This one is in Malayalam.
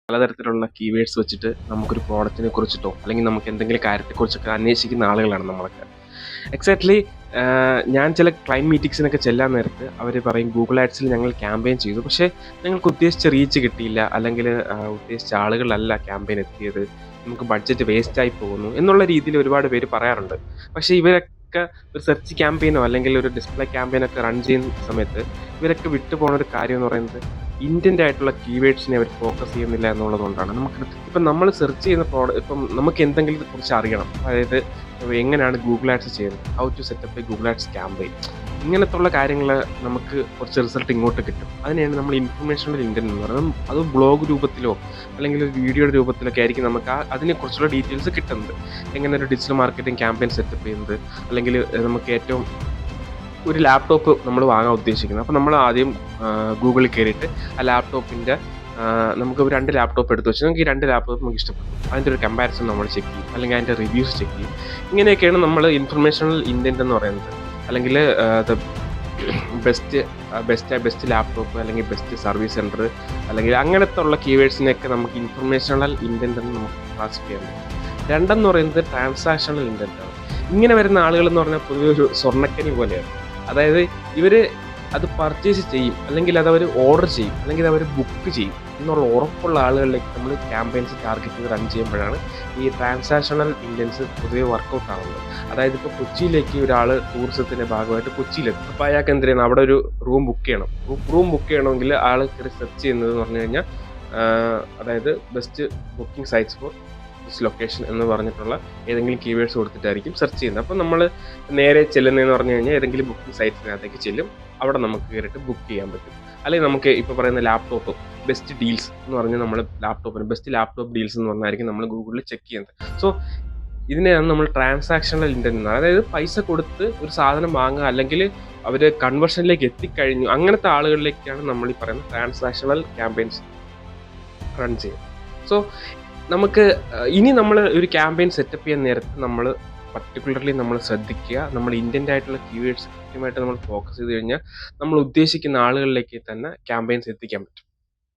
പലതരത്തിലുള്ള കീവേഡ്സ് വെച്ചിട്ട് നമുക്കൊരു പ്രോഡക്റ്റിനെ കുറിച്ചിട്ടോ അല്ലെങ്കിൽ നമുക്ക് എന്തെങ്കിലും കാര്യത്തെക്കുറിച്ചൊക്കെ അന്വേഷിക്കുന്ന ആളുകളാണ് നമ്മളൊക്കെ. എക്സാക്ട്ലി ഞാൻ ചില ക്ലയൻറ്റ് മീറ്റിംഗ്സിനൊക്കെ ചെല്ലാൻ നേരത്ത് അവർ പറയും ഗൂഗിൾ ആഡ്സിൽ ഞങ്ങൾ ക്യാമ്പയിൻ ചെയ്തു, പക്ഷേ ഞങ്ങൾക്ക് ഉദ്ദേശിച്ച റീച്ച് കിട്ടിയില്ല, അല്ലെങ്കിൽ ഉദ്ദേശിച്ച ആളുകളല്ല ക്യാമ്പയിൻ എത്തിയത്, നമുക്ക് ബഡ്ജറ്റ് വേസ്റ്റായി പോകുന്നു എന്നുള്ള രീതിയിൽ ഒരുപാട് പേര് പറയാറുണ്ട്. പക്ഷേ ഇവരൊക്കെ ഒരു സെർച്ച് ക്യാമ്പയിനോ അല്ലെങ്കിൽ ഒരു ഡിസ്പ്ലേ ക്യാമ്പയിനൊക്കെ റൺ ചെയ്യുന്ന സമയത്ത് ഇവരൊക്കെ വിട്ടുപോകുന്ന ഒരു കാര്യം എന്ന് പറയുന്നത് ഇൻറ്റൻ്റ് ആയിട്ടുള്ള കീവേഡ്സിനെ അവർ ഫോക്കസ് ചെയ്യുന്നില്ല എന്നുള്ളതുകൊണ്ടാണ്. ഇപ്പം നമ്മൾ സെർച്ച് ചെയ്യുന്ന ഇപ്പം നമുക്ക് എന്തെങ്കിലും കുറിച്ച് അറിയണം, അതായത് എങ്ങനെയാണ് ഗൂഗിൾ ആഡ്സ് ചെയ്യുന്നത്, how to set up a Google ads campaign, ഇങ്ങനത്തുള്ള കാര്യങ്ങൾ നമുക്ക് കുറച്ച് റിസൾട്ട് ഇങ്ങോട്ട് കിട്ടും. അതിനെയാണ് നമ്മൾ ഇൻഫർമേഷണൽ ഇൻറ്റൻറ്റ് എന്ന് പറയുന്നത്. അത് ബ്ലോഗ് രൂപത്തിലോ അല്ലെങ്കിൽ ഒരു വീഡിയോയുടെ രൂപത്തിലൊക്കെ ആയിരിക്കും നമുക്ക് അതിനെക്കുറിച്ചുള്ള ഡീറ്റെയിൽസ് കിട്ടുന്നത്. എങ്ങനെ ഒരു ഡിജിറ്റൽ മാർക്കറ്റിംഗ് ക്യാമ്പയിൻ സെറ്റപ്പ് ചെയ്യുന്നത്, അല്ലെങ്കിൽ നമുക്ക് ഏറ്റവും ഒരു ലാപ്ടോപ്പ് നമ്മൾ വാങ്ങാൻ ഉദ്ദേശിക്കുന്നത്. അപ്പോൾ നമ്മൾ ആദ്യം ഗൂഗിളിൽ കയറിയിട്ട് ആ ലാപ്ടോപ്പിൻ്റെ നമുക്ക് 2 ലാപ്ടോപ്പ് എടുത്ത് വെച്ച് നമുക്ക് ഈ 2 ലാപ്ടോപ്പ് നമുക്ക് ഇഷ്ടപ്പെട്ടു, അതിൻ്റെ ഒരു കമ്പാരിസൺ നമ്മൾ ചെക്ക് ചെയ്യും, അല്ലെങ്കിൽ അതിൻ്റെ റിവ്യൂസ് ചെക്ക് ചെയ്യും. ഇങ്ങനെയൊക്കെയാണ് നമ്മൾ ഇൻഫർമേഷണൽ ഇൻറ്റൻറ്റ് എന്ന് പറയുന്നത്. അല്ലെങ്കിൽ ബെസ്റ്റ് ലാപ്ടോപ്പ്, അല്ലെങ്കിൽ ബെസ്റ്റ് സർവീസ് സെൻറ്റർ, അല്ലെങ്കിൽ അങ്ങനത്തെ ഉള്ള കീവേഡ്സിനെയൊക്കെ നമുക്ക് ഇൻഫർമേഷണൽ ഇൻറ്റൻറ്റ് എന്ന് നമുക്ക് ക്ലാസിഫൈ ചെയ്യാൻ പറ്റും. രണ്ടെന്ന് പറയുന്നത് ട്രാൻസാക്ഷണൽ ഇൻറ്റൻറ്റ് ആണ്. ഇങ്ങനെ വരുന്ന ആളുകൾ എന്ന് പറഞ്ഞാൽ പൊതുവെ ഒരു സ്വർണ്ണക്കനി പോലെയാണ്. അതായത് ഇവർ അത് പർച്ചേസ് ചെയ്യും, അല്ലെങ്കിൽ അതവർ ഓർഡർ ചെയ്യും, അല്ലെങ്കിൽ അവർ ബുക്ക് ചെയ്യും എന്നുള്ള ഉറപ്പുള്ള ആളുകളിലേക്ക് നമ്മൾ ക്യാമ്പയിൻസ് ടാർഗറ്റ് ചെയ്ത് റൺ ചെയ്യുമ്പോഴാണ് ഈ ട്രാൻസാക്ഷണൽ ഇൻറ്റൻസ് പൊതുവെ വർക്കൗട്ട് ആവുന്നത്. അതായത് ഇപ്പോൾ കൊച്ചിയിലേക്ക് ഒരാൾ ടൂറിസത്തിൻ്റെ ഭാഗമായിട്ട് കൊച്ചിയിലെത്തും. അപ്പോൾ അയാൾക്ക് എന്ത് ചെയ്യണം, അവിടെ ഒരു റൂം ബുക്ക് ചെയ്യണം. റൂം ബുക്ക് ചെയ്യണമെങ്കിൽ ആൾ കയറി സെർച്ച് ചെയ്യുന്നത് എന്ന് പറഞ്ഞു കഴിഞ്ഞാൽ അതായത് best booking sites for this location എന്ന് പറഞ്ഞിട്ടുള്ള ഏതെങ്കിലും കീവേഡ്സ് കൊടുത്തിട്ടായിരിക്കും സെർച്ച് ചെയ്യുന്നത്. അപ്പോൾ നമ്മൾ നേരെ ചെല്ലുന്നതെന്ന് പറഞ്ഞു കഴിഞ്ഞാൽ ഏതെങ്കിലും ബുക്കിംഗ് സൈറ്റ്സിനകത്തേക്ക് ചെല്ലും, അവിടെ നമുക്ക് കയറിയിട്ട് ബുക്ക് ചെയ്യാൻ പറ്റും. അല്ലെങ്കിൽ നമുക്ക് ഇപ്പോൾ പറയുന്ന ലാപ്ടോപ്പ് ബെസ്റ്റ് ഡീൽസ് എന്ന് പറഞ്ഞാൽ നമ്മൾ ലാപ്ടോപ്പിന് ബെസ്റ്റ് ലാപ്ടോപ്പ് ഡീൽസ് എന്ന് പറഞ്ഞായിരിക്കും നമ്മൾ ഗൂഗിളിൽ ചെക്ക് ചെയ്യുന്നത്. സോ ഇതിനെയാണ് നമ്മൾ ട്രാൻസാക്ഷണൽ ഇൻറ്റൻറ്റ് എന്ന് പറയുന്നത്. അതായത് പൈസ കൊടുത്ത് ഒരു സാധനം വാങ്ങുക, അല്ലെങ്കിൽ അവർ കൺവേർഷനിലേക്ക് എത്തിക്കഴിഞ്ഞു, അങ്ങനത്തെ ആളുകളിലേക്കാണ് നമ്മൾ ഈ പറയുന്ന ട്രാൻസാക്ഷണൽ ക്യാമ്പയിൻസ് റൺ ചെയ്യുന്നത്. സോ നമുക്ക് ഇനി നമ്മൾ ഒരു ക്യാമ്പയിൻ സെറ്റപ്പ് ചെയ്യാൻ നേരത്ത് നമ്മൾ പർട്ടിക്കുലർലി നമ്മൾ ശ്രദ്ധിക്കുക, നമ്മൾ ഇൻറ്റൻ്റ് ആയിട്ടുള്ള കീവേഡ്സ് കൃത്യമായിട്ട് നമ്മൾ ഫോക്കസ് ചെയ്ത് കഴിഞ്ഞാൽ നമ്മൾ ഉദ്ദേശിക്കുന്ന ആളുകളിലേക്ക് തന്നെ ക്യാമ്പയിൻസ് എത്തിക്കാൻ പറ്റും.